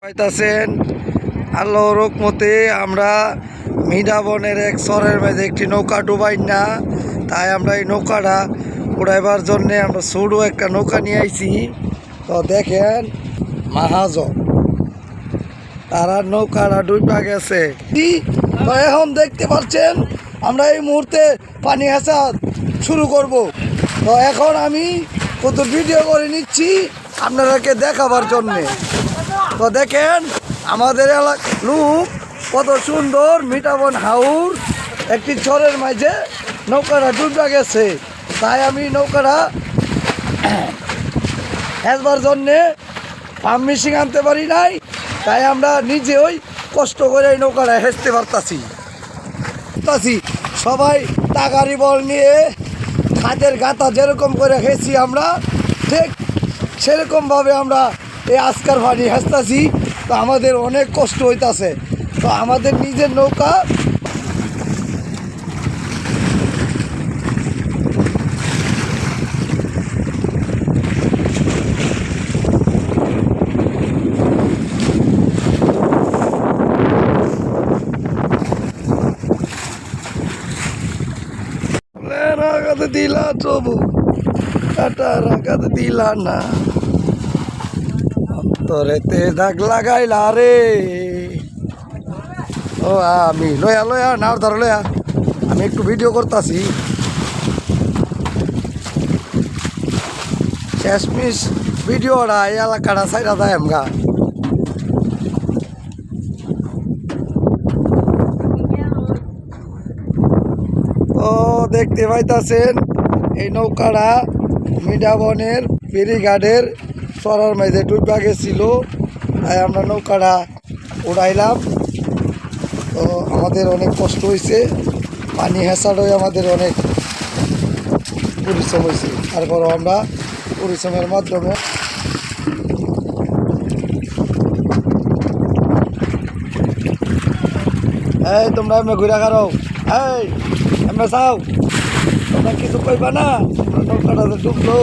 পাইতাছেন আল্লাহর রহমতে আমরা মিডাবনের এক চরের মাঝে একটি নৌকা ডুবাই না, তাই আমরা এই নৌকাটা উড়াইবার জন্যে আমরা ছোট একটা নৌকা নিয়ে আইছি। তো দেখেন মাহাজন তারা নৌকাটা ডুবা গেছে। তো এখন দেখতে পাচ্ছেন আমরা এই মুহূর্তে পানি হাসা শুরু করব। তো এখন আমি কত ভিডিও করে নিচ্ছি আপনাদেরকে দেখাবার জন্যে। তো দেখেন আমাদের এলাকার লোক কত সুন্দর মিঠাবন হাউর একটি চরের মাঝে নৌকাটা ডুবে গেছে, তাই আমি নৌকাটা হেসবার জন্যে পাম্প মেশিন আনতে পারি নাই, তাই আমরা নিজেই কষ্ট করে এই নৌকাটা হেসতে পারতাছি। সবাই টাকারি বল নিয়ে খাদের গাতা যেরকম করে হেসি আমরা ঠিক সেরকমভাবে আমরা এই আজকার পানি হেসতাছি। তো আমাদের অনেক কষ্ট হইতাছে। তো আমাদের নিজের নৌকা রাগাতে দিলা তবু কাটা রাগাতে দিলা না, অন্তরেতে দাগ লাগাইলা রে। ও আমি লয়া লয়া নাও ধর লয়া, আমি একটু ভিডিও করতেছি। শেষমিশ ভিডিওটা এই এলাকাটা সাইডা দেয় আমগা। তো দেখতে পাইতাছেন এই নৌকাটা মিডাবনের ফেরিঘাটের চরার মাঝে ডুবা গেছিল, তাই আমরা নৌকাটা উড়াইলাম। তো আমাদের অনেক কষ্ট হয়েছে, পানি হেঁচাড়ই আমাদের অনেক পরিশ্রম হয়েছে। তারপর আমরা পরিশ্রমের মাধ্যমে এই তোমরা এমনি ঘুরে খারো, এই এমনি চাও তোমরা কিছু কইবা না, নৌকাটা ডুবলো।